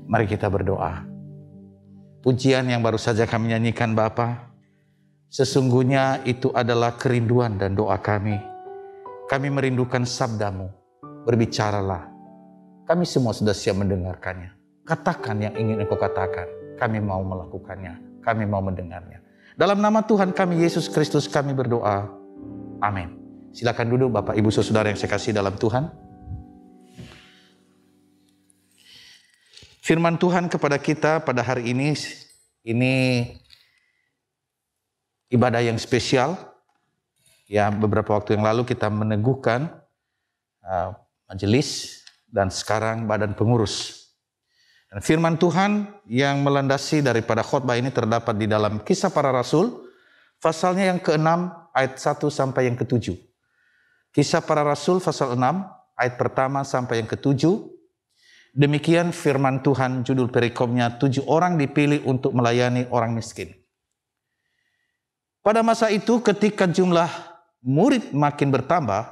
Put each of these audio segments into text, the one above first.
Mari kita berdoa. Pujian yang baru saja kami nyanyikan Bapa, sesungguhnya itu adalah kerinduan dan doa kami. Kami merindukan sabda-Mu. Berbicaralah. Kami semua sudah siap mendengarkannya. Katakan yang ingin Engkau katakan. Kami mau melakukannya. Kami mau mendengarnya. Dalam nama Tuhan kami Yesus Kristus kami berdoa. Amin. Silakan duduk Bapak Ibu Saudara yang saya kasih dalam Tuhan. Firman Tuhan kepada kita pada hari ini ibadah yang spesial. Ya, beberapa waktu yang lalu kita meneguhkan majelis dan sekarang badan pengurus. Dan firman Tuhan yang melandasi daripada khotbah ini terdapat di dalam Kisah Para Rasul, pasalnya yang ke-6 ayat 1 sampai yang ke-7. Kisah Para Rasul pasal 6 ayat pertama sampai yang ke-7. Demikian firman Tuhan, judul perikopnya 7 orang dipilih untuk melayani orang miskin. Pada masa itu ketika jumlah murid makin bertambah,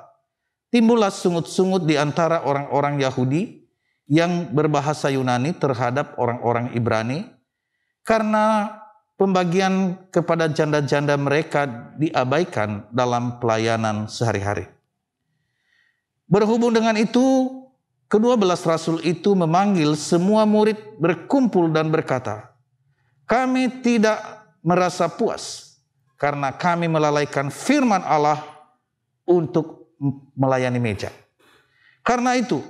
timbullah sungut-sungut di antara orang-orang Yahudi yang berbahasa Yunani terhadap orang-orang Ibrani, karena pembagian kepada janda-janda mereka diabaikan dalam pelayanan sehari-hari. Berhubung dengan itu, kedua belas rasul itu memanggil semua murid berkumpul dan berkata, "Kami tidak merasa puas karena kami melalaikan firman Allah untuk melayani meja. Karena itu,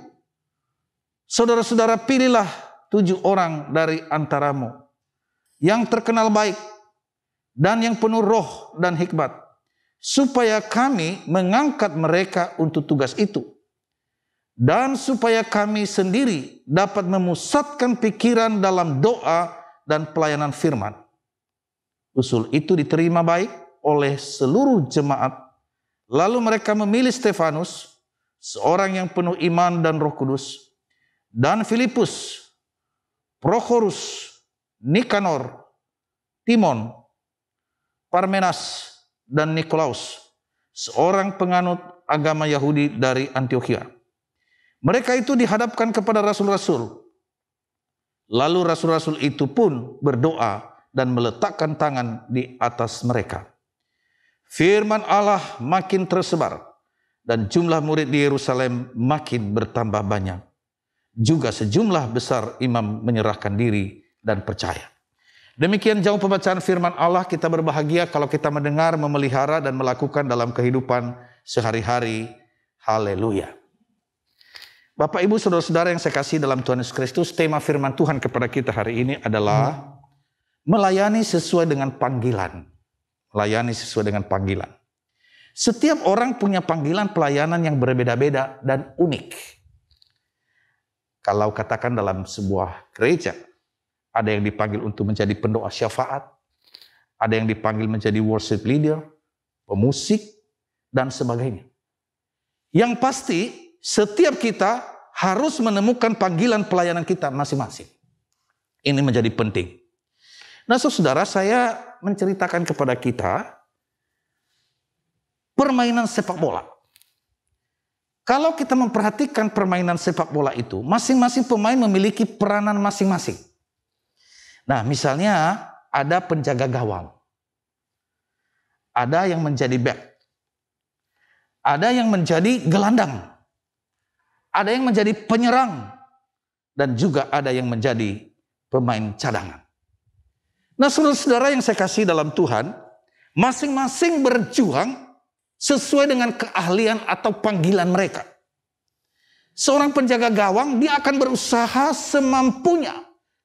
saudara-saudara pilihlah 7 orang dari antaramu yang terkenal baik dan yang penuh roh dan hikmat, supaya kami mengangkat mereka untuk tugas itu. Dan supaya kami sendiri dapat memusatkan pikiran dalam doa dan pelayanan firman." Usul itu diterima baik oleh seluruh jemaat. Lalu mereka memilih Stefanus, seorang yang penuh iman dan Roh Kudus, dan Filipus, Prokhorus, Nikanor, Timon, Parmenas, dan Nikolaus, seorang penganut agama Yahudi dari Antiokhia. Mereka itu dihadapkan kepada rasul-rasul. Lalu rasul-rasul itu pun berdoa dan meletakkan tangan di atas mereka. Firman Allah makin tersebar dan jumlah murid di Yerusalem makin bertambah banyak. Juga sejumlah besar imam menyerahkan diri dan percaya. Demikian jauh pembacaan firman Allah. Kita berbahagia kalau kita mendengar, memelihara dan melakukan dalam kehidupan sehari-hari. Haleluya. Bapak Ibu Saudara-saudara yang saya kasih dalam Tuhan Yesus Kristus, tema firman Tuhan kepada kita hari ini adalah melayani sesuai dengan panggilan. Melayani sesuai dengan panggilan. Setiap orang punya panggilan pelayanan yang berbeda-beda dan unik. Kalau katakan dalam sebuah gereja, ada yang dipanggil untuk menjadi pendoa syafaat, ada yang dipanggil menjadi worship leader, pemusik, dan sebagainya. Yang pasti, setiap kita harus menemukan panggilan pelayanan kita masing-masing. Ini menjadi penting. Nah, saudara, saya menceritakan kepada kita permainan sepak bola. Kalau kita memperhatikan permainan sepak bola itu, masing-masing pemain memiliki peranan masing-masing. Nah, misalnya ada penjaga gawang, ada yang menjadi back, ada yang menjadi gelandang, ada yang menjadi penyerang, dan juga ada yang menjadi pemain cadangan. Nah, saudara-saudara yang saya kasih dalam Tuhan, masing-masing berjuang sesuai dengan keahlian atau panggilan mereka. Seorang penjaga gawang, dia akan berusaha semampunya.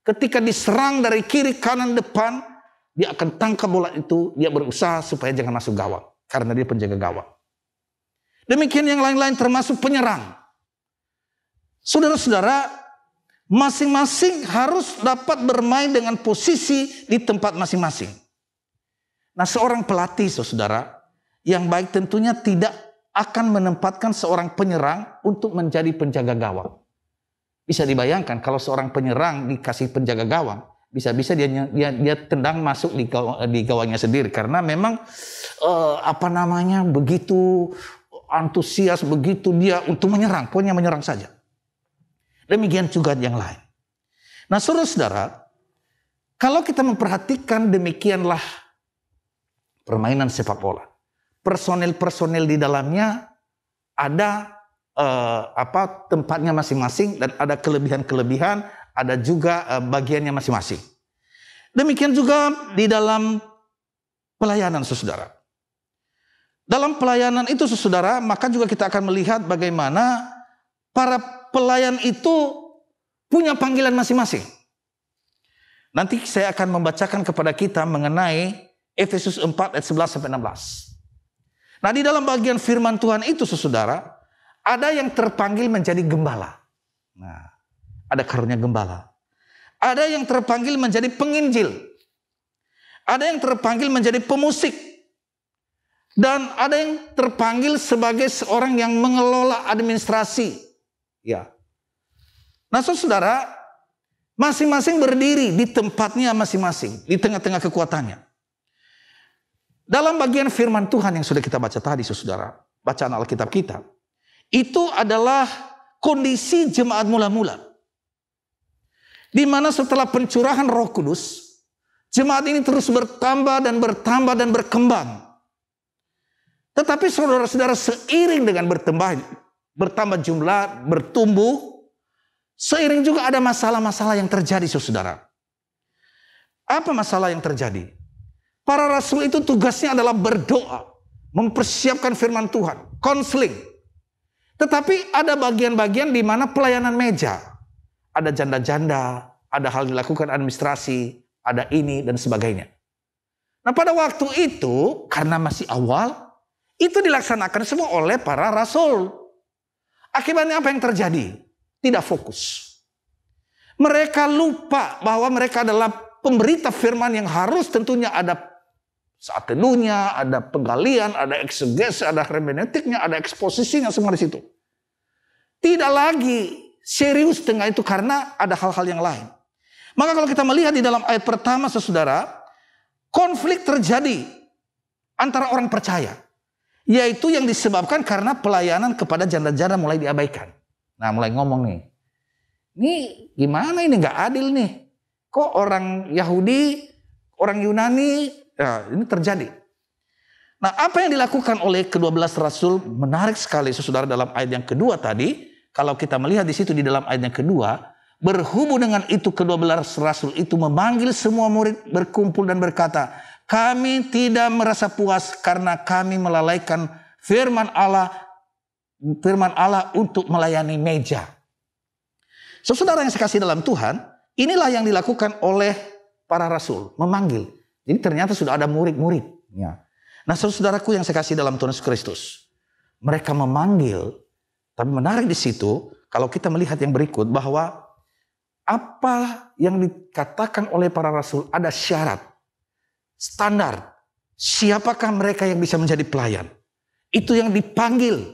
Ketika diserang dari kiri, kanan, depan, dia akan tangkap bola itu, dia berusaha supaya jangan masuk gawang. Karena dia penjaga gawang. Demikian yang lain-lain termasuk penyerang. Saudara-saudara, masing-masing harus dapat bermain dengan posisi di tempat masing-masing. Nah, seorang pelatih, saudara, yang baik tentunya tidak akan menempatkan seorang penyerang untuk menjadi penjaga gawang. Bisa dibayangkan kalau seorang penyerang dikasih penjaga gawang, bisa-bisa dia tendang masuk di gawangnya sendiri. Karena memang begitu antusias, begitu dia untuk menyerang, pokoknya menyerang saja. Demikian juga yang lain. Nah, saudara-saudara, kalau kita memperhatikan demikianlah permainan sepak bola. Personel-personel di dalamnya ada tempatnya masing-masing dan ada kelebihan-kelebihan, ada juga bagiannya masing-masing. Demikian juga di dalam pelayanan, saudara. Dalam pelayanan itu, saudara, maka juga kita akan melihat bagaimana para pelayan itu punya panggilan masing-masing. Nanti saya akan membacakan kepada kita mengenai Efesus 4 ayat 11 sampai 16. Nah, di dalam bagian firman Tuhan itu, saudara, ada yang terpanggil menjadi gembala. Nah, ada karunia gembala. Ada yang terpanggil menjadi penginjil. Ada yang terpanggil menjadi pemusik. Dan ada yang terpanggil sebagai seorang yang mengelola administrasi. Ya. Nah, saudara, masing-masing berdiri di tempatnya masing-masing, di tengah-tengah kekuatannya. Dalam bagian firman Tuhan yang sudah kita baca tadi, saudara, bacaan Alkitab kita, itu adalah kondisi jemaat mula-mula. Di mana setelah pencurahan Roh Kudus, jemaat ini terus bertambah dan bertambah dan berkembang. Tetapi saudara-saudara, seiring dengan bertambah jumlah, bertumbuh, seiring juga ada masalah-masalah yang terjadi, saudara. Apa masalah yang terjadi? Para rasul itu tugasnya adalah berdoa, mempersiapkan firman Tuhan, konseling. Tetapi ada bagian-bagian di mana pelayanan meja. Ada janda-janda, ada hal dilakukan administrasi, ada ini dan sebagainya. Nah, pada waktu itu, karena masih awal, itu dilaksanakan semua oleh para rasul. Akibatnya apa yang terjadi? Tidak fokus. Mereka lupa bahwa mereka adalah pemberita firman yang harus tentunya ada saat teduhnya, ada penggalian, ada eksegesi, ada hermeneutiknya, ada eksposisinya, semua di situ. Tidak lagi serius dengan itu karena ada hal-hal yang lain. Maka kalau kita melihat di dalam ayat pertama, saudara, konflik terjadi antara orang percaya. Yaitu yang disebabkan karena pelayanan kepada janda-janda mulai diabaikan. Nah, mulai ngomong nih. Ini gimana ini, gak adil nih. Kok orang Yahudi, orang Yunani, ya, ini terjadi. Nah, apa yang dilakukan oleh ke-12 rasul menarik sekali, saudara, dalam ayat yang kedua tadi. Kalau kita melihat di situ di dalam ayat yang kedua, berhubung dengan itu ke-12 rasul itu memanggil semua murid berkumpul dan berkata, kami tidak merasa puas karena kami melalaikan firman Allah untuk melayani meja. Saudara yang saya kasih dalam Tuhan, inilah yang dilakukan oleh para rasul, memanggil. Jadi ternyata sudah ada murid-muridnya. Nah, saudaraku yang saya kasih dalam Tuhan Yesus Kristus, mereka memanggil. Tapi menarik di situ, kalau kita melihat yang berikut, bahwa apa yang dikatakan oleh para rasul ada syarat, standar. Siapakah mereka yang bisa menjadi pelayan? Itu yang dipanggil,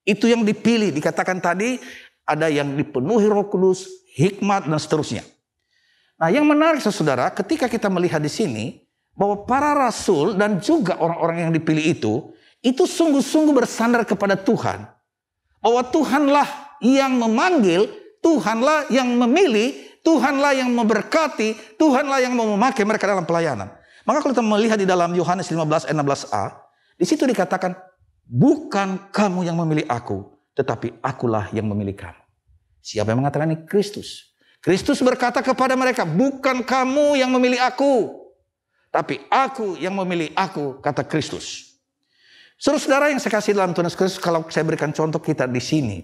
itu yang dipilih. Dikatakan tadi, ada yang dipenuhi Roh Kudus, hikmat, dan seterusnya. Nah, yang menarik, saudara, ketika kita melihat di sini, bahwa para rasul dan juga orang-orang yang dipilih itu sungguh-sungguh bersandar kepada Tuhan. Bahwa Tuhanlah yang memanggil, Tuhanlah yang memilih, Tuhanlah yang memberkati, Tuhanlah yang mau memakai mereka dalam pelayanan. Maka kalau kita melihat di dalam Yohanes 15 ayat 16a, di situ dikatakan, bukan kamu yang memilih aku, tetapi akulah yang memilih kamu. Siapa yang mengatakan ini? Kristus. Kristus berkata kepada mereka, bukan kamu yang memilih aku, tapi aku yang memilih aku, kata Kristus. Saudara-saudara yang saya kasih dalam Tuhan Yesus Kristus, kalau saya berikan contoh kita di sini.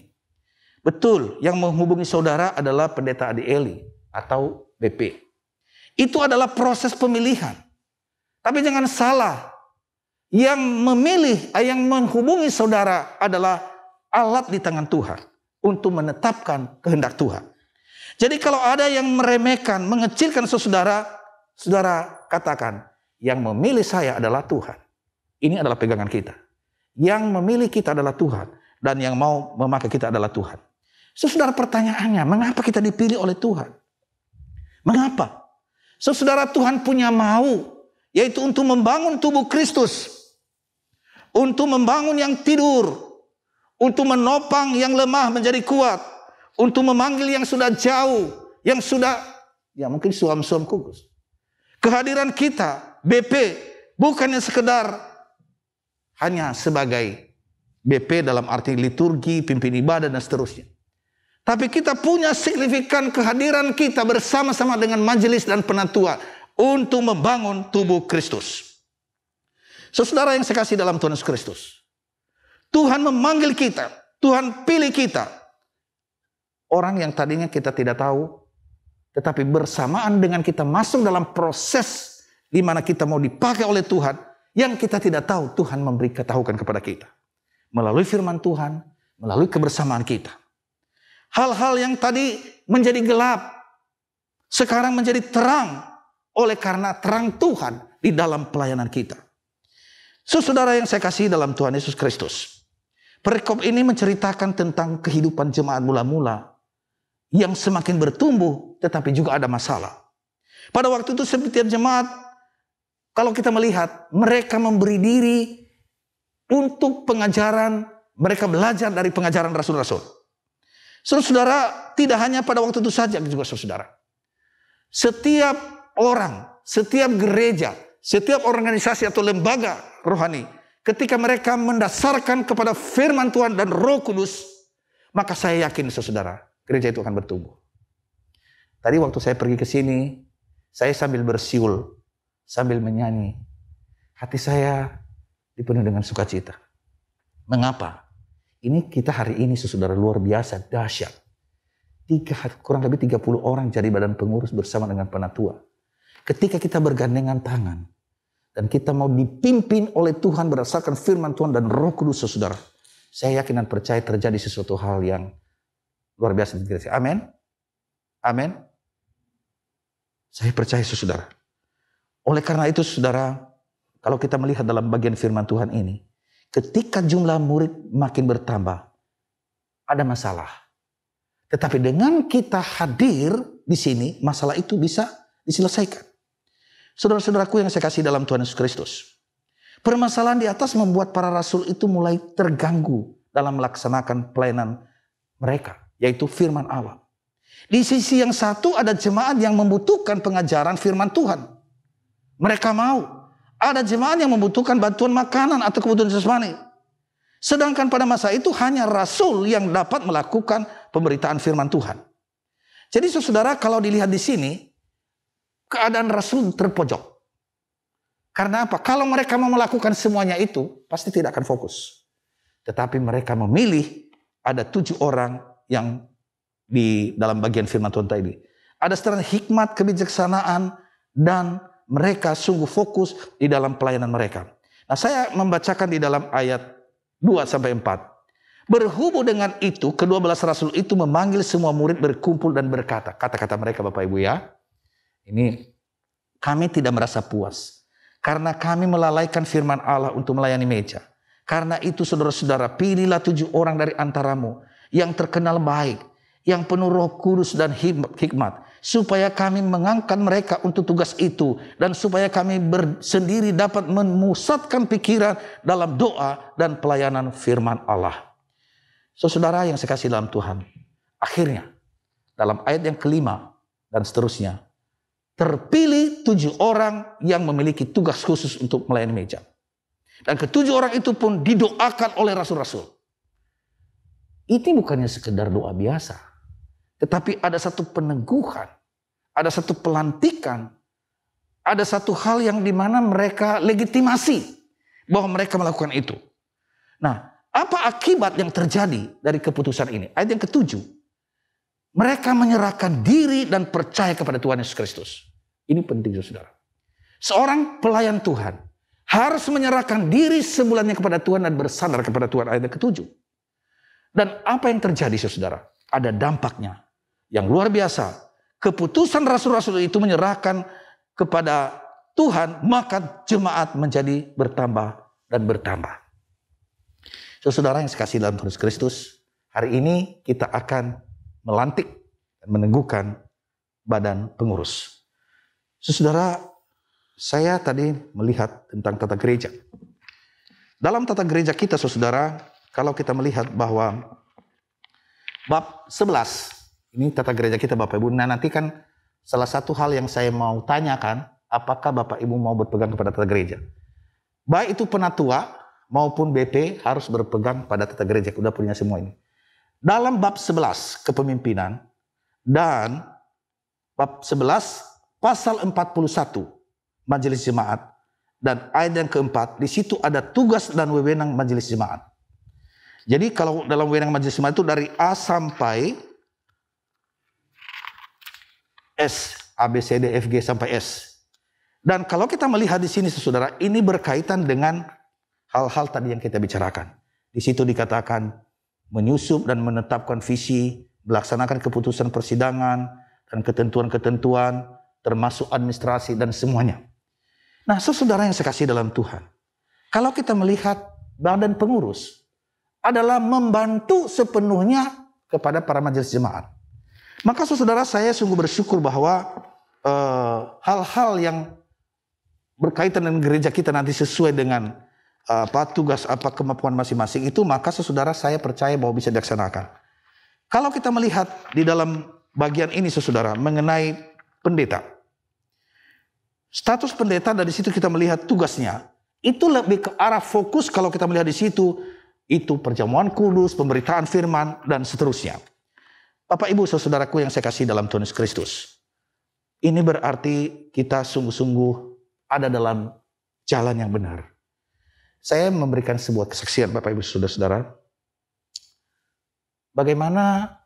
Betul, yang menghubungi saudara adalah pendeta Adi Eli atau BP. Itu adalah proses pemilihan. Tapi jangan salah, yang memilih, yang menghubungi saudara adalah alat di tangan Tuhan untuk menetapkan kehendak Tuhan. Jadi kalau ada yang meremehkan, mengecilkan saudara, saudara katakan, yang memilih saya adalah Tuhan. Ini adalah pegangan kita. Yang memilih kita adalah Tuhan. Dan yang mau memakai kita adalah Tuhan. Saudara, pertanyaannya, mengapa kita dipilih oleh Tuhan? Mengapa? Saudara, Tuhan punya mau, yaitu untuk membangun tubuh Kristus. Untuk membangun yang tidur. Untuk menopang yang lemah menjadi kuat. Untuk memanggil yang sudah jauh. Yang sudah Ya mungkin suam-suam kukus. Kehadiran kita, BP, bukannya sekedar hanya sebagai BP dalam arti liturgi, pimpin ibadah, dan seterusnya. Tapi kita punya signifikan kehadiran kita bersama-sama dengan majelis dan penatua untuk membangun tubuh Kristus. Saudara yang saya kasih dalam Tuhan Yesus Kristus, Tuhan memanggil kita, Tuhan pilih kita. Orang yang tadinya kita tidak tahu, tetapi bersamaan dengan kita masuk dalam proses di mana kita mau dipakai oleh Tuhan, yang kita tidak tahu, Tuhan memberi ketahukan kepada kita. Melalui firman Tuhan, melalui kebersamaan kita. Hal-hal yang tadi menjadi gelap, sekarang menjadi terang, oleh karena terang Tuhan di dalam pelayanan kita. Saudara yang saya kasih dalam Tuhan Yesus Kristus, perikop ini menceritakan tentang kehidupan jemaat mula-mula yang semakin bertumbuh, tetapi juga ada masalah. Pada waktu itu setiap jemaat, kalau kita melihat, mereka memberi diri untuk pengajaran, mereka belajar dari pengajaran rasul-rasul. Saudara, tidak hanya pada waktu itu saja juga saudara. Setiap orang, setiap gereja, setiap organisasi atau lembaga rohani, ketika mereka mendasarkan kepada firman Tuhan dan Roh Kudus, maka saya yakin saudara, gereja itu akan bertumbuh. Tadi waktu saya pergi ke sini, saya sambil bersiul, sambil menyanyi. Hati saya dipenuhi dengan sukacita. Mengapa? Ini kita hari ini saudara luar biasa, dahsyat. Kurang lebih 30 orang jadi badan pengurus bersama dengan penatua. Ketika kita bergandengan tangan, dan kita mau dipimpin oleh Tuhan berdasarkan firman Tuhan dan Roh Kudus saudara, saya yakin dan percaya terjadi sesuatu hal yang luar biasa di gereja. Amin. Amin. Saya percaya saudara. Oleh karena itu saudara, kalau kita melihat dalam bagian firman Tuhan ini, ketika jumlah murid makin bertambah, ada masalah. Tetapi dengan kita hadir di sini, masalah itu bisa diselesaikan. Saudara-saudaraku yang saya kasih dalam Tuhan Yesus Kristus, permasalahan di atas membuat para rasul itu mulai terganggu dalam melaksanakan pelayanan mereka, yaitu firman Allah. Di sisi yang satu ada jemaat yang membutuhkan pengajaran firman Tuhan. Mereka mau. Ada jemaat yang membutuhkan bantuan makanan atau kebutuhan jasmani. Sedangkan pada masa itu hanya rasul yang dapat melakukan pemberitaan firman Tuhan. Jadi saudara, kalau dilihat di sini, keadaan rasul terpojok. Karena apa? Kalau mereka mau melakukan semuanya itu, pasti tidak akan fokus. Tetapi mereka memilih ada 7 orang yang di dalam bagian firman Tuhan tadi. Ada seteran hikmat, kebijaksanaan, dan mereka sungguh fokus di dalam pelayanan mereka. Nah, saya membacakan di dalam ayat 2-4. Berhubung dengan itu, ke-12 rasul itu memanggil semua murid berkumpul dan berkata, kata-kata mereka Bapak Ibu ya, ini kami tidak merasa puas karena kami melalaikan firman Allah untuk melayani meja. Karena itu saudara-saudara, pilihlah 7 orang dari antaramu yang terkenal baik, yang penuh Roh Kudus dan hikmat, supaya kami mengangkat mereka untuk tugas itu, dan supaya kami sendiri dapat memusatkan pikiran dalam doa dan pelayanan firman Allah. Saudara yang saya kasih dalam Tuhan, akhirnya dalam ayat yang kelima dan seterusnya, terpilih 7 orang yang memiliki tugas khusus untuk melayani meja. Dan ke-7 orang itu pun didoakan oleh rasul-rasul. Ini bukannya sekedar doa biasa, tetapi ada satu peneguhan, ada satu pelantikan, ada satu hal yang dimana mereka legitimasi bahwa mereka melakukan itu. Nah, apa akibat yang terjadi dari keputusan ini? Ayat yang ke-7. Mereka menyerahkan diri dan percaya kepada Tuhan Yesus Kristus. Ini penting saudara. Seorang pelayan Tuhan harus menyerahkan diri sebulannya kepada Tuhan dan bersandar kepada Tuhan. Ayat yang ke-7. Dan apa yang terjadi saudara? Ada dampaknya yang luar biasa. Keputusan rasul-rasul itu menyerahkan kepada Tuhan, maka jemaat menjadi bertambah dan bertambah. Saudara yang saya kasih dalam Tuhan Yesus Kristus, hari ini kita akan melantik dan meneguhkan badan pengurus. Saudara, saya tadi melihat tentang tata gereja. Dalam tata gereja kita, saudara, kalau kita melihat bahwa bab 11, ini tata gereja kita Bapak Ibu. Nah nanti kan salah satu hal yang saya mau tanyakan, apakah Bapak Ibu mau berpegang kepada tata gereja? Baik itu penatua maupun BP harus berpegang pada tata gereja. Udah punya semua ini. Dalam bab 11 kepemimpinan dan bab 11 pasal 41 majelis jemaat dan ayat yang keempat, di situ ada tugas dan wewenang majelis jemaat. Jadi kalau dalam wewenang majelis jemaat itu dari A sampai S, A, B, C, D, F, G sampai S. Dan kalau kita melihat di sini saudara, ini berkaitan dengan hal-hal tadi yang kita bicarakan. Di situ dikatakan menyusup dan menetapkan visi, melaksanakan keputusan persidangan dan ketentuan-ketentuan, termasuk administrasi dan semuanya. Nah, saudara yang saya kasih dalam Tuhan, kalau kita melihat badan pengurus adalah membantu sepenuhnya kepada para majelis jemaat. Maka saudara, saya sungguh bersyukur bahwa hal-hal yang berkaitan dengan gereja kita nanti sesuai dengan tugas kemampuan masing-masing itu, maka saudara saya percaya bahwa bisa dilaksanakan. Kalau kita melihat di dalam bagian ini saudara mengenai pendeta, status pendeta, dari situ kita melihat tugasnya itu lebih ke arah fokus. Kalau kita melihat di situ itu perjamuan kudus, pemberitaan firman dan seterusnya. Bapak Ibu saudaraku yang saya kasih dalam Tuhan Yesus Kristus, ini berarti kita sungguh-sungguh ada dalam jalan yang benar. Saya memberikan sebuah kesaksian Bapak Ibu saudara-saudara, bagaimana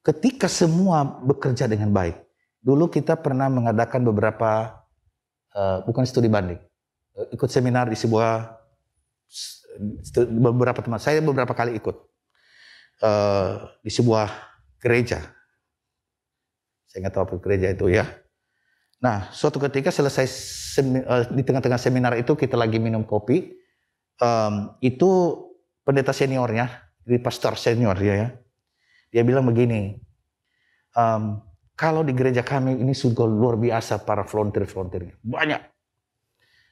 ketika semua bekerja dengan baik. Dulu kita pernah mengadakan beberapa, bukan studi banding, ikut seminar di sebuah, beberapa teman, saya beberapa kali ikut di sebuah gereja. Saya nggak tahu apa gereja itu ya. Nah, suatu ketika selesai di tengah-tengah seminar itu kita lagi minum kopi. Itu pendeta seniornya, jadi pastor senior dia ya. Dia bilang begini, kalau di gereja kami ini sungguh luar biasa para volunteer-volunteernya, banyak.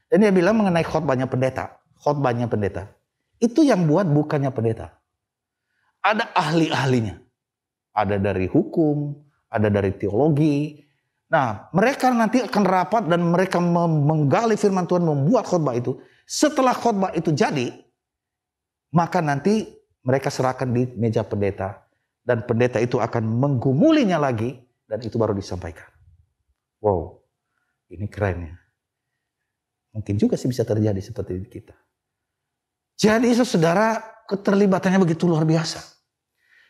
Dan dia bilang mengenai khotbahnya pendeta. Itu yang buat bukannya pendeta. Ada ahli-ahlinya. Ada dari hukum, ada dari teologi. Nah, mereka nanti akan rapat dan mereka menggali firman Tuhan, membuat khotbah itu. Setelah khotbah itu jadi, maka nanti mereka serahkan di meja pendeta. Dan pendeta itu akan menggumulinya lagi, dan itu baru disampaikan. Wow, ini keren ya. Mungkin juga sih bisa terjadi seperti kita. Jadi saudara, keterlibatannya begitu luar biasa.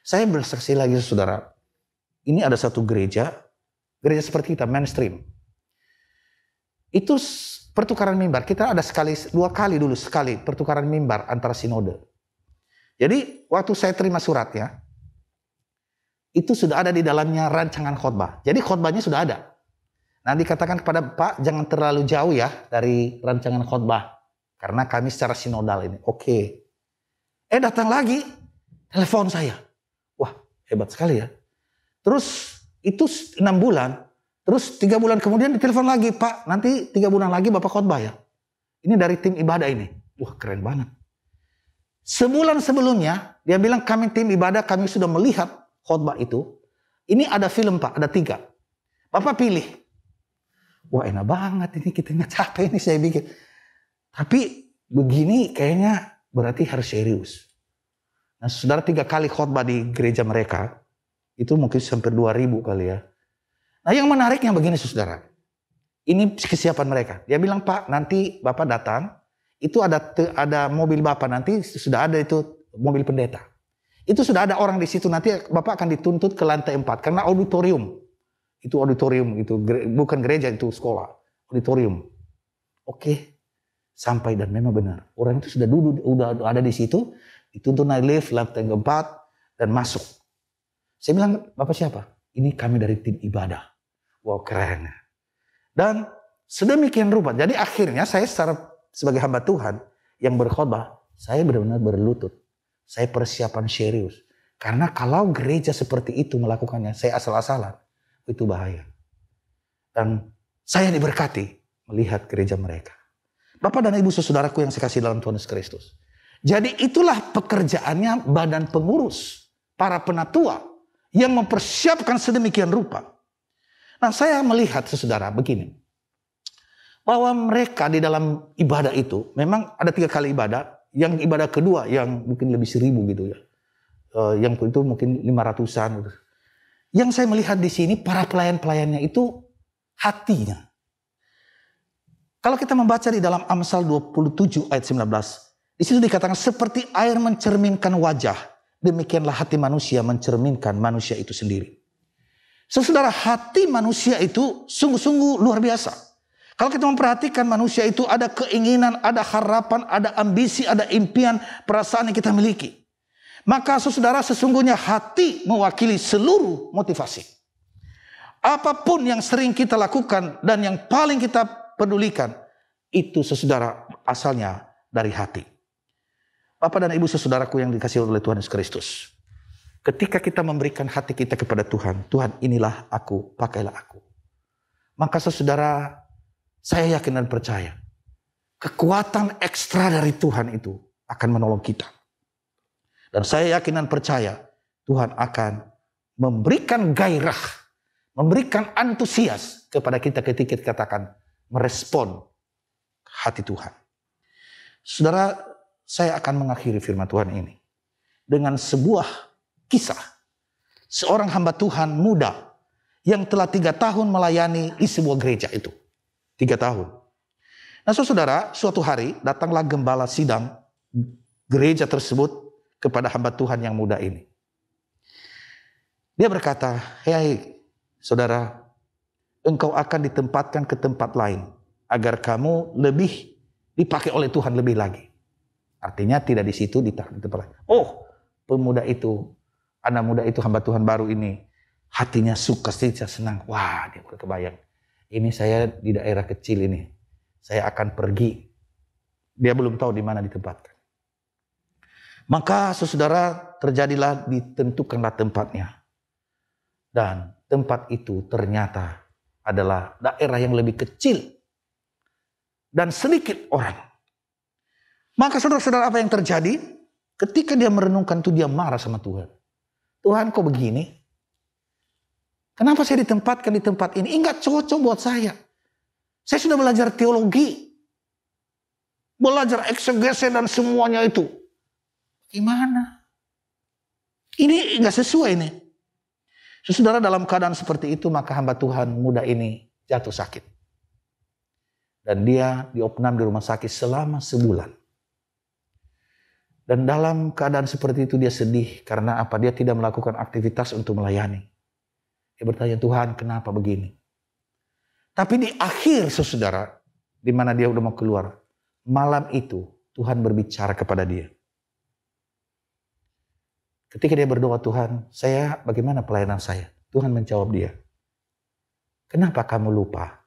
Saya bersaksi lagi saudara, ini ada satu gereja seperti kita, mainstream. Itu pertukaran mimbar, kita ada dua kali pertukaran mimbar antara sinode. Jadi waktu saya terima suratnya, itu sudah ada di dalamnya rancangan khotbah. Jadi khotbahnya sudah ada. Nah, dikatakan kepada Pak, jangan terlalu jauh ya dari rancangan khotbah. Karena kami secara sinodal ini. Oke. Datang lagi, telepon saya. Wah, hebat sekali ya. Terus itu 6 bulan. Terus 3 bulan kemudian ditelepon lagi. Pak, nanti 3 bulan lagi Bapak khotbah ya. Ini dari tim ibadah ini. Wah, keren banget. Sebulan sebelumnya, dia bilang kami tim ibadah, kami sudah melihat khotbah itu. Ini ada film Pak, ada 3. Bapak pilih. Wah, enak banget ini, kita nggak capek ini saya bikin. Tapi begini kayaknya berarti harus serius. Nah, saudara 3 kali khotbah di gereja mereka, itu mungkin sampai 2.000 kali ya. Nah, yang menariknya begini saudara. Ini kesiapan mereka. Dia bilang, Pak, nanti Bapak datang, itu ada mobil Bapak, nanti sudah ada itu mobil pendeta. Itu sudah ada orang di situ, nanti Bapak akan dituntut ke lantai 4 karena auditorium. Itu auditorium, itu bukan gereja, itu sekolah. Auditorium. Oke. Sampai dan memang benar. Orang itu sudah duduk, udah ada di situ, dituntut naik lift, lantai 4 dan masuk. Saya bilang, Bapak siapa? Ini kami dari tim ibadah. Wow, keren. Dan sedemikian rupa. Jadi akhirnya saya sebagai hamba Tuhan yang berkhotbah, saya benar-benar berlutut. Saya persiapan serius. Karena kalau gereja seperti itu melakukannya, saya asal-asalan, itu bahaya. Dan saya diberkati melihat gereja mereka. Bapak dan Ibu saudaraku yang saya kasih dalam Tuhan Yesus Kristus. Jadi itulah pekerjaannya badan pengurus, para penatua yang mempersiapkan sedemikian rupa. Nah, saya melihat saudara begini, bahwa mereka di dalam ibadah itu memang ada 3 kali ibadah. Yang ibadah kedua yang mungkin lebih 1000 gitu ya. Yang itu mungkin 500-an. Yang saya melihat di sini para pelayan-pelayannya itu hatinya. Kalau kita membaca di dalam Amsal 27 ayat 19, di situ dikatakan seperti air mencerminkan wajah, demikianlah hati manusia mencerminkan manusia itu sendiri. Saudara, hati manusia itu sungguh-sungguh luar biasa. Kalau kita memperhatikan manusia itu ada keinginan, ada harapan, ada ambisi, ada impian, perasaan yang kita miliki. Maka saudara, sesungguhnya hati mewakili seluruh motivasi. Apapun yang sering kita lakukan dan yang paling kita pedulikan, itu saudara asalnya dari hati. Bapak dan Ibu saudaraku yang dikasihi oleh Tuhan Yesus Kristus. Ketika kita memberikan hati kita kepada Tuhan, Tuhan inilah aku, pakailah aku. Maka saudara, saya yakin dan percaya, kekuatan ekstra dari Tuhan itu akan menolong kita. Dan saya yakin dan percaya, Tuhan akan memberikan gairah, memberikan antusias kepada kita ketika kita katakan merespon hati Tuhan. Saudara, saya akan mengakhiri firman Tuhan ini dengan sebuah kisah. Seorang hamba Tuhan muda yang telah 3 tahun melayani di sebuah gereja itu. 3 tahun. Nah saudara, suatu hari datanglah gembala sidang gereja tersebut kepada hamba Tuhan yang muda ini. Dia berkata, "Hei saudara, engkau akan ditempatkan ke tempat lain agar kamu lebih dipakai oleh Tuhan lebih lagi." Artinya tidak di situ, di tempat lain. Oh, pemuda itu, anak muda itu, hamba Tuhan baru ini, hatinya suka, senang. Wah, dia kebayang. Ini saya di daerah kecil ini. Saya akan pergi. Dia belum tahu di mana ditempatkan. Maka saudara, terjadilah, ditentukanlah tempatnya. Dan tempat itu ternyata adalah daerah yang lebih kecil. Dan sedikit orang. Maka saudara-saudara, apa yang terjadi? Ketika dia merenungkan itu, dia marah sama Tuhan. Tuhan, kok begini? Kenapa saya ditempatkan di tempat ini? Enggak cocok buat saya. Saya sudah belajar teologi. Belajar eksegese dan semuanya itu. Gimana? Ini enggak sesuai ini. Saudara, dalam keadaan seperti itu, maka hamba Tuhan muda ini jatuh sakit. Dan dia diopnam di rumah sakit selama sebulan. Dan dalam keadaan seperti itu dia sedih. Karena apa? Dia tidak melakukan aktivitas untuk melayani. Dia bertanya, Tuhan kenapa begini? Tapi di akhir saudara, di mana dia udah mau keluar, malam itu Tuhan berbicara kepada dia. Ketika dia berdoa, Tuhan, saya bagaimana pelayanan saya? Tuhan menjawab dia, kenapa kamu lupa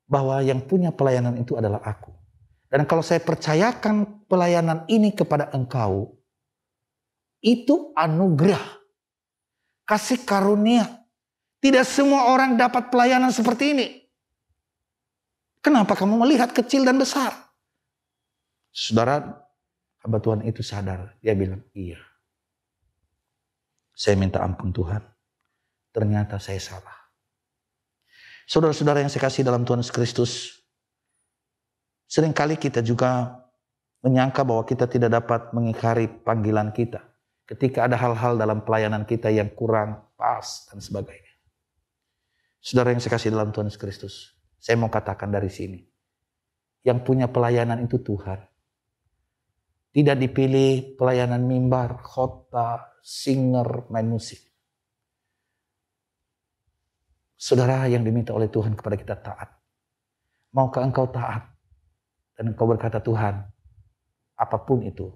bahwa yang punya pelayanan itu adalah aku? Dan kalau saya percayakan pelayanan ini kepada engkau, itu anugerah, kasih karunia. Tidak semua orang dapat pelayanan seperti ini. Kenapa kamu melihat kecil dan besar? Saudara, hamba Tuhan itu sadar. Dia bilang, iya. Saya minta ampun Tuhan. Ternyata saya salah. Saudara-saudara yang saya kasih dalam Tuhan Yesus Kristus, seringkali kita juga menyangka bahwa kita tidak dapat mengingkari panggilan kita. Ketika ada hal-hal dalam pelayanan kita yang kurang pas dan sebagainya. Saudara yang saya kasih dalam Tuhan Yesus Kristus, saya mau katakan dari sini, yang punya pelayanan itu Tuhan. Tidak dipilih pelayanan mimbar, khotbah, singer, main musik. Saudara, yang diminta oleh Tuhan kepada kita taat. Maukah engkau taat? Dan engkau berkata, Tuhan, apapun itu,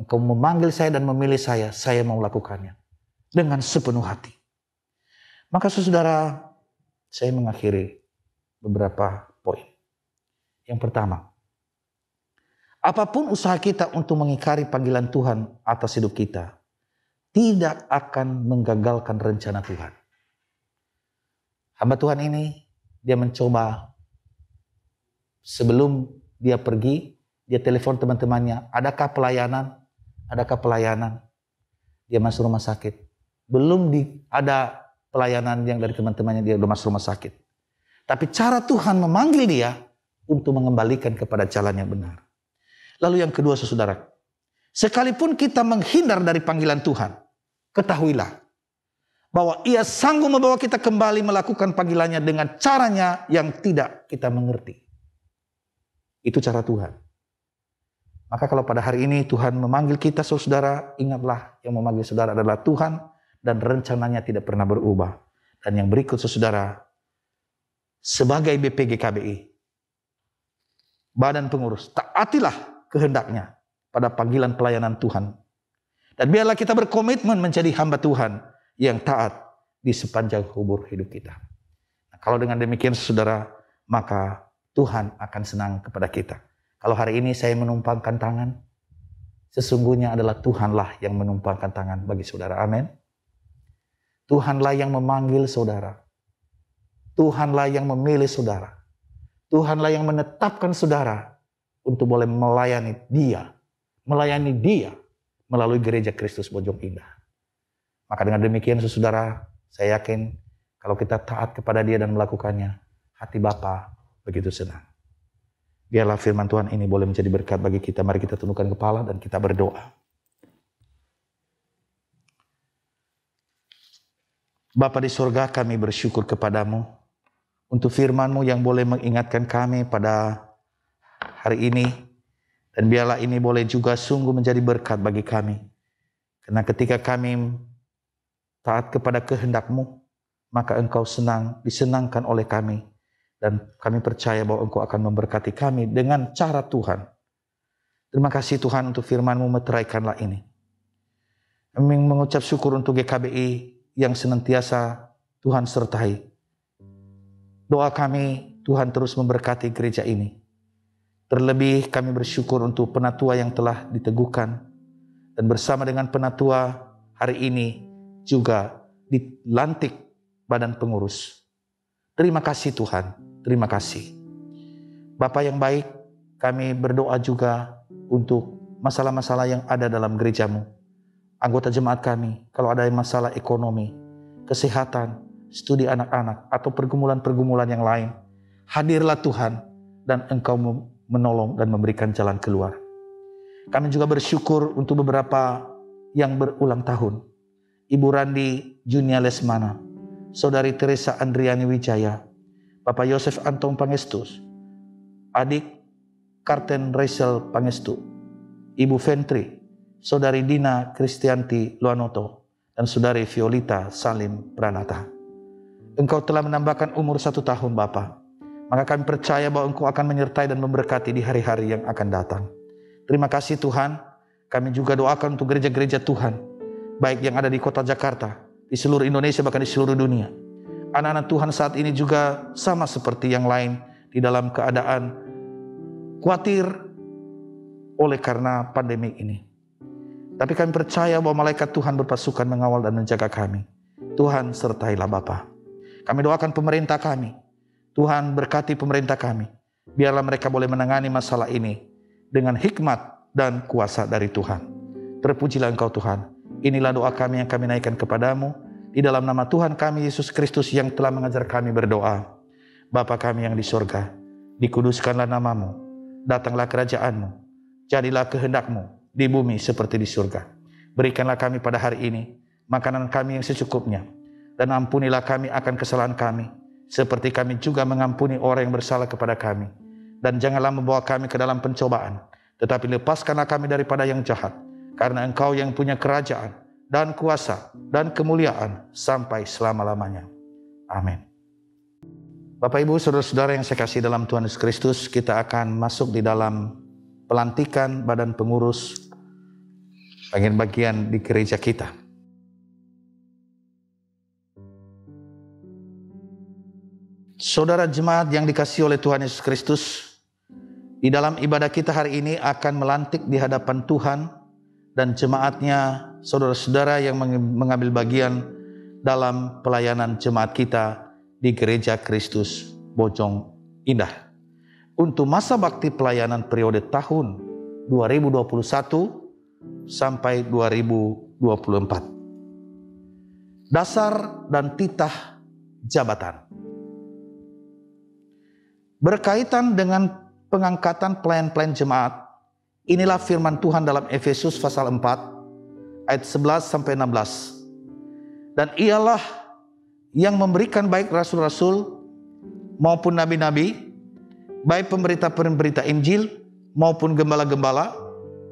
engkau memanggil saya dan memilih saya mau lakukannya. Dengan sepenuh hati. Maka saudara, saya mengakhiri beberapa poin. Yang pertama, apapun usaha kita untuk mengingkari panggilan Tuhan atas hidup kita, tidak akan menggagalkan rencana Tuhan. Hamba Tuhan ini, dia mencoba sebelum dia pergi, dia telepon teman-temannya, adakah pelayanan? Adakah pelayanan? Dia masuk rumah sakit. Belum ada pelayanan yang dari teman-temannya dia udah masuk rumah sakit. Tapi cara Tuhan memanggil dia untuk mengembalikan kepada jalan yang benar. Lalu yang kedua, saudara, sekalipun kita menghindar dari panggilan Tuhan, ketahuilah bahwa ia sanggup membawa kita kembali melakukan panggilannya dengan caranya yang tidak kita mengerti. Itu cara Tuhan. Maka kalau pada hari ini Tuhan memanggil kita, saudara, ingatlah yang memanggil saudara adalah Tuhan dan rencananya tidak pernah berubah. Dan yang berikut, saudara, sebagai BPG KBI, badan pengurus, taatilah kehendaknya pada panggilan pelayanan Tuhan. Dan biarlah kita berkomitmen menjadi hamba Tuhan yang taat di sepanjang umur hidup kita. Nah, kalau dengan demikian, saudara, maka Tuhan akan senang kepada kita. Kalau hari ini saya menumpangkan tangan, sesungguhnya adalah Tuhanlah yang menumpangkan tangan bagi saudara. Amin. Tuhanlah yang memanggil saudara. Tuhanlah yang memilih saudara. Tuhanlah yang menetapkan saudara untuk boleh melayani dia melalui gereja Kristus Bojong Indah. Maka dengan demikian, saudara, saya yakin kalau kita taat kepada dia dan melakukannya, hati Bapa begitu senang. Biarlah firman Tuhan ini boleh menjadi berkat bagi kita. Mari kita tundukkan kepala dan kita berdoa. Bapa di surga, kami bersyukur kepadamu untuk firman-Mu yang boleh mengingatkan kami pada hari ini. Dan biarlah ini boleh juga sungguh menjadi berkat bagi kami. Karena ketika kami taat kepada kehendak-Mu, maka Engkau disenangkan oleh kami. Dan kami percaya bahwa Engkau akan memberkati kami dengan cara Tuhan. Terima kasih Tuhan untuk firman-Mu, meteraikanlah ini. Kami mengucap syukur untuk GKBI yang senantiasa Tuhan sertai. Doa kami, Tuhan terus memberkati gereja ini. Terlebih kami bersyukur untuk penatua yang telah diteguhkan. Dan bersama dengan penatua hari ini juga dilantik badan pengurus. Terima kasih Tuhan. Terima kasih. Bapa yang baik, kami berdoa juga untuk masalah-masalah yang ada dalam gereja-Mu. Anggota jemaat kami, kalau ada masalah ekonomi, kesehatan, studi anak-anak, atau pergumulan-pergumulan yang lain, hadirlah Tuhan dan Engkau menolong dan memberikan jalan keluar. Kami juga bersyukur untuk beberapa yang berulang tahun. Ibu Randi Junia Lesmana, Saudari Teresa Andriani Wijaya, Bapak Yosef Antong Pangestus, adik Karten Rachel Pangestu, Ibu Ventri, Saudari Dina Kristianti Luanoto, dan Saudari Violita Salim Pranata. Engkau telah menambahkan umur 1 tahun Bapa. Maka kami percaya bahwa Engkau akan menyertai dan memberkati di hari-hari yang akan datang. Terima kasih Tuhan. Kami juga doakan untuk gereja-gereja Tuhan, baik yang ada di kota Jakarta, di seluruh Indonesia, bahkan di seluruh dunia. Anak-anak Tuhan saat ini juga sama seperti yang lain, di dalam keadaan khawatir oleh karena pandemi ini. Tapi kami percaya bahwa malaikat Tuhan berpasukan mengawal dan menjaga kami. Tuhan sertailah Bapa. Kami doakan pemerintah kami. Tuhan berkati pemerintah kami. Biarlah mereka boleh menangani masalah ini dengan hikmat dan kuasa dari Tuhan. Terpujilah Engkau Tuhan. Inilah doa kami yang kami naikkan kepadamu. Di dalam nama Tuhan kami Yesus Kristus yang telah mengajar kami berdoa. Bapa kami yang di surga, dikuduskanlah namamu, datanglah kerajaan-Mu, jadilah kehendak-Mu di bumi seperti di surga. Berikanlah kami pada hari ini makanan kami yang secukupnya, dan ampunilah kami akan kesalahan kami, seperti kami juga mengampuni orang yang bersalah kepada kami. Dan janganlah membawa kami ke dalam pencobaan, tetapi lepaskanlah kami daripada yang jahat, karena Engkau yang punya kerajaan, dan kuasa, dan kemuliaan sampai selama-lamanya. Amin. Bapak Ibu, saudara-saudara yang saya kasih dalam Tuhan Yesus Kristus, kita akan masuk di dalam pelantikan badan pengurus bagian-bagian di gereja kita. Saudara jemaat yang dikasihi oleh Tuhan Yesus Kristus, di dalam ibadah kita hari ini akan melantik di hadapan Tuhan dan jemaatnya, saudara-saudara yang mengambil bagian dalam pelayanan jemaat kita di Gereja Kristus Bojong Indah. Untuk masa bakti pelayanan periode tahun 2021 sampai 2024. dasar dan titah jabatan. Berkaitan dengan pengangkatan pelayan-pelayan jemaat, inilah firman Tuhan dalam Efesus pasal 4 ayat 11 sampai 16. Dan ialah yang memberikan baik rasul-rasul maupun nabi-nabi, baik pemberita-pemberita Injil maupun gembala-gembala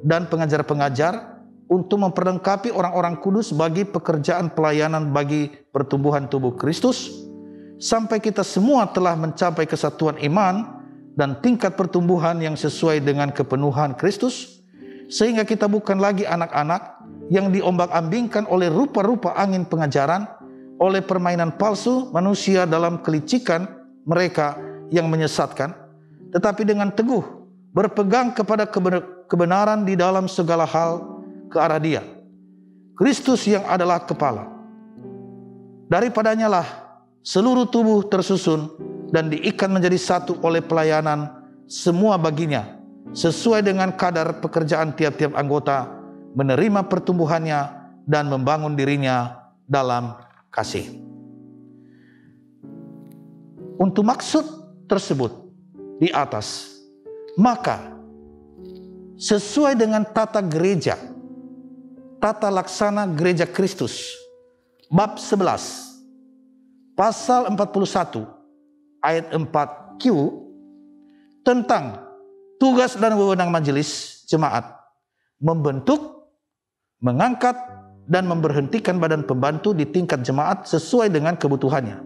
dan pengajar-pengajar, untuk memperlengkapi orang-orang kudus bagi pekerjaan pelayanan bagi pertumbuhan tubuh Kristus, sampai kita semua telah mencapai kesatuan iman dan tingkat pertumbuhan yang sesuai dengan kepenuhan Kristus, sehingga kita bukan lagi anak-anak yang diombang-ambingkan oleh rupa-rupa angin pengajaran, oleh permainan palsu manusia dalam kelicikan mereka yang menyesatkan, tetapi dengan teguh berpegang kepada kebenaran di dalam segala hal ke arah Dia, Kristus yang adalah kepala. Daripadanya lah seluruh tubuh tersusun dan diikat menjadi satu oleh pelayanan semua baginya, sesuai dengan kadar pekerjaan tiap-tiap anggota, menerima pertumbuhannya dan membangun dirinya dalam kasih. Untuk maksud tersebut di atas, maka sesuai dengan tata gereja, tata laksana gereja Kristus, bab 11, pasal 41, ayat 4Q, tentang tugas dan wewenang majelis jemaat, membentuk, mengangkat, dan memberhentikan badan pembantu di tingkat jemaat sesuai dengan kebutuhannya.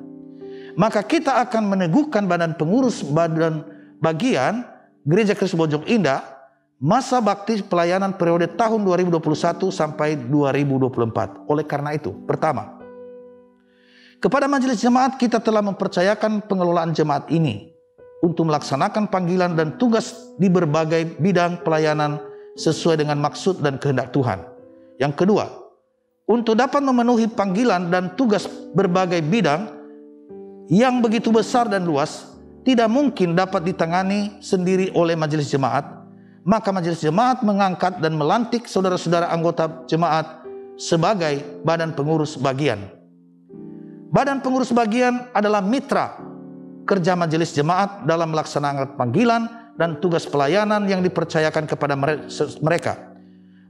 Maka kita akan meneguhkan badan pengurus badan bagian Gereja Kristus Bojong Indah masa bakti pelayanan periode tahun 2021 sampai 2024. Oleh karena itu, pertama, kepada majelis jemaat kita telah mempercayakan pengelolaan jemaat ini untuk melaksanakan panggilan dan tugas di berbagai bidang pelayanan sesuai dengan maksud dan kehendak Tuhan. Yang kedua, untuk dapat memenuhi panggilan dan tugas berbagai bidang yang begitu besar dan luas, tidak mungkin dapat ditangani sendiri oleh majelis jemaat, maka majelis jemaat mengangkat dan melantik saudara-saudara anggota jemaat sebagai badan pengurus bagian. Badan pengurus bagian adalah mitra kerja majelis jemaat dalam melaksanakan panggilan dan tugas pelayanan yang dipercayakan kepada mereka.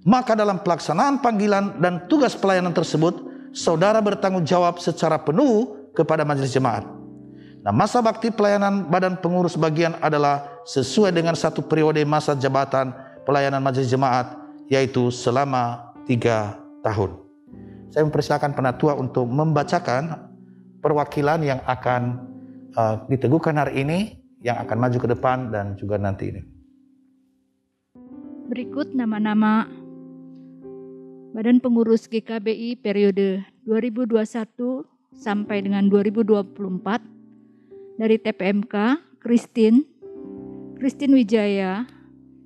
Maka dalam pelaksanaan panggilan dan tugas pelayanan tersebut, saudara bertanggung jawab secara penuh kepada majelis jemaat. Nah, masa bakti pelayanan badan pengurus bagian adalah sesuai dengan satu periode masa jabatan pelayanan majelis jemaat, yaitu selama 3 tahun. Saya mempersilakan penatua untuk membacakan perwakilan yang akan diteguhkan hari ini, yang akan maju ke depan dan juga nanti ini. Berikut nama-nama Badan Pengurus GKBI periode 2021 sampai dengan 2024 dari TPMK: Christine Wijaya,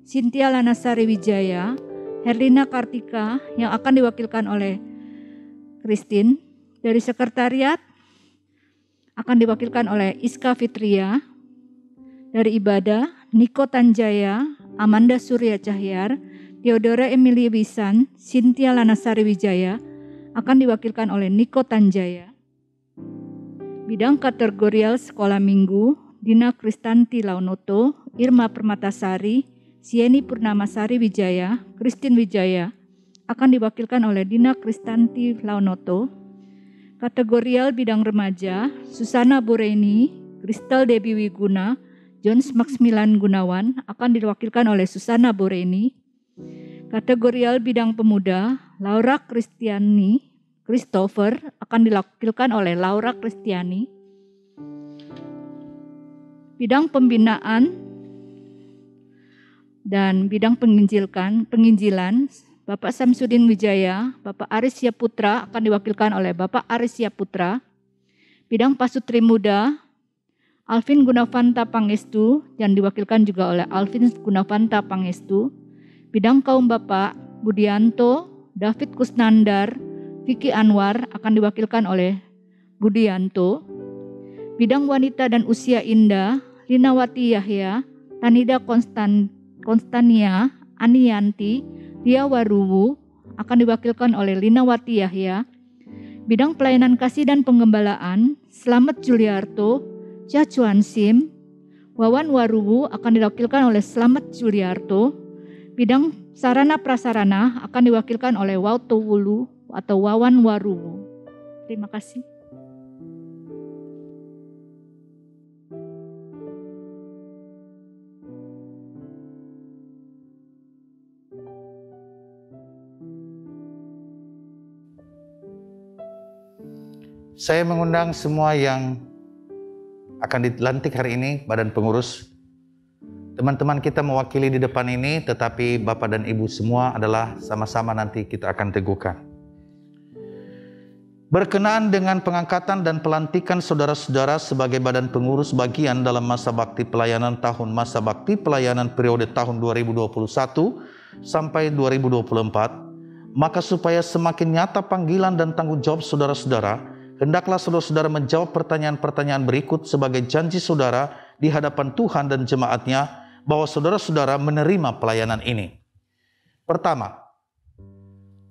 Cynthia Lanasari Wijaya, Herlina Kartika yang akan diwakilkan oleh Christine. Dari sekretariat akan diwakilkan oleh Iska Fitria. Dari ibadah, Niko Tanjaya, Amanda Surya Cahyar, Theodora Emilia Wisan, Cynthia Lanasari Wijaya akan diwakilkan oleh Niko Tanjaya. Bidang kategorial sekolah minggu, Dina Kristanti Launoto, Irma Permatasari, Sieni Purnamasari Wijaya, Christine Wijaya akan diwakilkan oleh Dina Kristanti Launoto. Kategorial bidang remaja, Susana Boreni, Kristal Debbie Wiguna, Jones Maximilian Gunawan akan diwakilkan oleh Susana Boreni. Kategorial bidang pemuda, Laura Kristiani Christopher akan diwakilkan oleh Laura Kristiani. Bidang pembinaan dan bidang penginjilan, Bapak Samsudin Wijaya, Bapak Arisya Putra akan diwakilkan oleh Bapak Arisya Putra. Bidang pasutri muda, Alvin Gunavanta Pangestu dan diwakilkan juga oleh Alvin Gunavanta Pangestu. Bidang kaum bapak, Budianto, David Kusnandar, Vicky Anwar akan diwakilkan oleh Budianto. Bidang wanita dan usia indah, Linawati Yahya, Tanida Konstania, Anianti, Lia Waruwu akan diwakilkan oleh Linawati Yahya. Bidang pelayanan kasih dan penggembalaan, Slamet Juliarto, Cha Chuan Sim. Wawan Waruwu akan diwakilkan oleh Slamet Juliarto. Bidang sarana prasarana akan diwakilkan oleh Wauto Wulu atau Wawan Waruwu. Terima kasih. Saya mengundang semua yang akan dilantik hari ini, badan pengurus. Teman-teman kita mewakili di depan ini, tetapi Bapak dan Ibu semua adalah sama-sama nanti kita akan teguhkan. Berkenaan dengan pengangkatan dan pelantikan saudara-saudara sebagai badan pengurus bagian dalam masa bakti pelayanan masa bakti pelayanan periode tahun 2021 sampai 2024, maka supaya semakin nyata panggilan dan tanggung jawab saudara-saudara, hendaklah saudara-saudara menjawab pertanyaan-pertanyaan berikut sebagai janji saudara di hadapan Tuhan dan jemaatnya bahwa saudara-saudara menerima pelayanan ini. Pertama,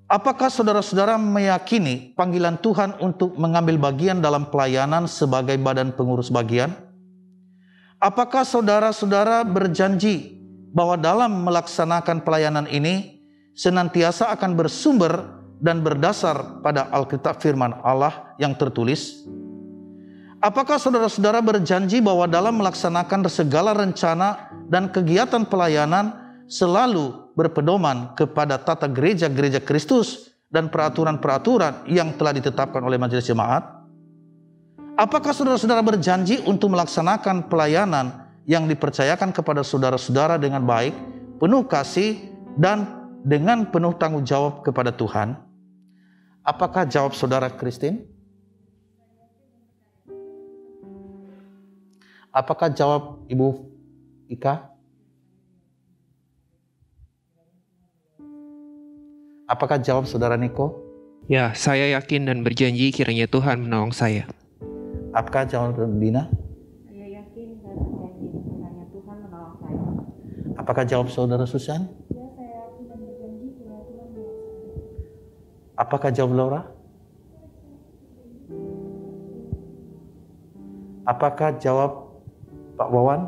apakah saudara-saudara meyakini panggilan Tuhan untuk mengambil bagian dalam pelayanan sebagai badan pengurus bagian? Apakah saudara-saudara berjanji bahwa dalam melaksanakan pelayanan ini senantiasa akan bersumber dan berdasar pada Alkitab firman Allah yang tertulis? Apakah saudara-saudara berjanji bahwa dalam melaksanakan segala rencana dan kegiatan pelayanan selalu berpedoman kepada tata gereja-gereja Kristus dan peraturan-peraturan yang telah ditetapkan oleh majelis jemaat? Apakah saudara-saudara berjanji untuk melaksanakan pelayanan yang dipercayakan kepada saudara-saudara dengan baik, penuh kasih, dan dengan penuh tanggung jawab kepada Tuhan? Apakah jawab saudara Christine? Apakah jawab Ibu Ika? Apakah jawab saudara Niko? Ya, saya yakin dan berjanji kiranya Tuhan menolong saya. Apakah jawab Dina? Saya yakin dan berjanji kiranya Tuhan menolong saya. Apakah jawab saudara Susan? Ya, saya yakin dan berjanji kiranya Tuhan menolong saya. Apakah jawab Laura? Apakah jawab Pak Wawan?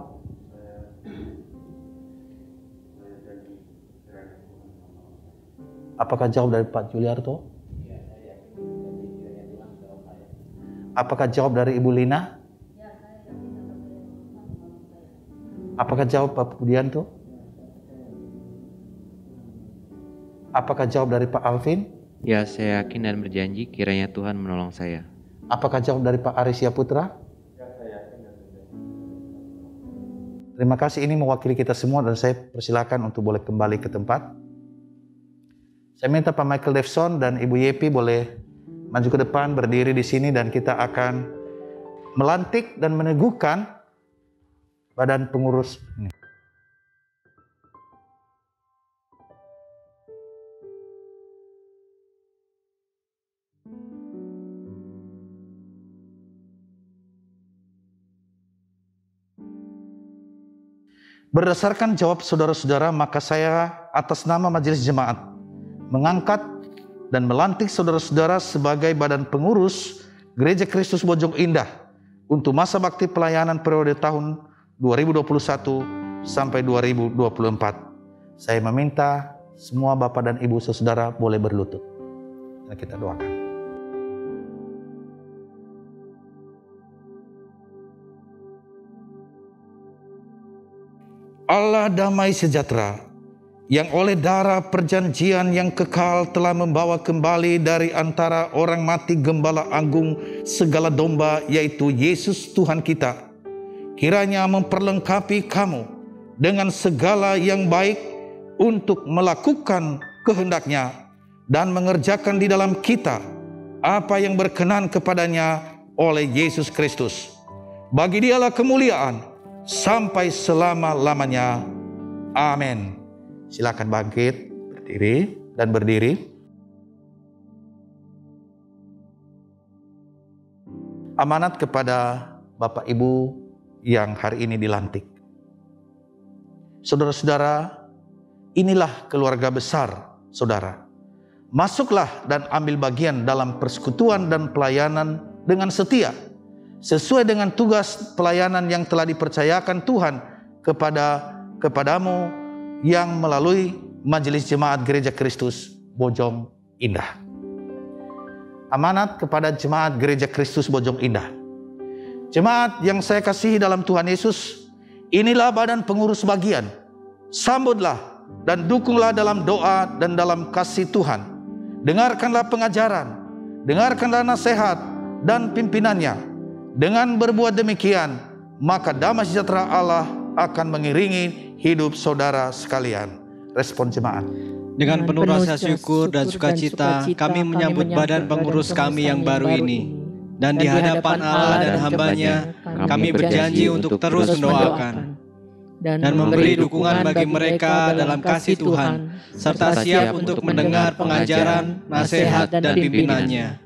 Apakah jawab dari Pak Juliarto? Apakah jawab dari Ibu Lina? Apakah jawab Pak Budianto? Apakah jawab dari Pak Alvin? Ya, saya yakin dan berjanji kiranya Tuhan menolong saya. Apakah jawab dari Pak Arisya Putra? Terima kasih, ini mewakili kita semua dan saya persilakan untuk boleh kembali ke tempat. Saya minta Pak Michael Devson dan Ibu Yepi boleh maju ke depan, berdiri di sini dan kita akan melantik dan meneguhkan badan pengurus ini. Berdasarkan jawab saudara-saudara, maka saya atas nama Majelis Jemaat mengangkat dan melantik saudara-saudara sebagai badan pengurus Gereja Kristus Bojong Indah untuk masa bakti pelayanan periode tahun 2021 sampai 2024. Saya meminta semua Bapak dan Ibu saudara boleh berlutut. Dan kita doakan. Allah damai sejahtera yang oleh darah perjanjian yang kekal telah membawa kembali dari antara orang mati Gembala Agung segala domba, yaitu Yesus Tuhan kita, kiranya memperlengkapi kamu dengan segala yang baik untuk melakukan kehendak-Nya dan mengerjakan di dalam kita apa yang berkenan kepadanya oleh Yesus Kristus. Bagi Dialah kemuliaan sampai selama-lamanya. Amin. Silakan bangkit, berdiri dan berdiri. Amanat kepada Bapak Ibu yang hari ini dilantik. Saudara-saudara, inilah keluarga besar saudara. masuklah dan ambil bagian dalam persekutuan dan pelayanan dengan setia, sesuai dengan tugas pelayanan yang telah dipercayakan Tuhan kepadamu yang melalui Majelis Jemaat Gereja Kristus Bojong Indah. Amanat kepada Jemaat Gereja Kristus Bojong Indah. Jemaat yang saya kasihi dalam Tuhan Yesus, inilah badan pengurus bagian. Sambutlah dan dukunglah dalam doa dan dalam kasih Tuhan. Dengarkanlah pengajaran, dengarkanlah nasihat dan pimpinannya. Dengan berbuat demikian, maka damai sejahtera Allah akan mengiringi hidup saudara sekalian. Respon jemaat. Dengan penuh rasa syukur dan sukacita, kami menyambut badan pengurus kami yang baru ini. Dan di hadapan Allah dan hamba-Nya, kami berjanji untuk terus mendoakan dan memberi dukungan bagi mereka dalam kasih Tuhan, serta siap untuk mendengar pengajaran, nasihat, dan pimpinannya.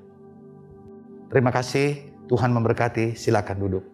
Terima kasih, Tuhan memberkati. Silakan duduk.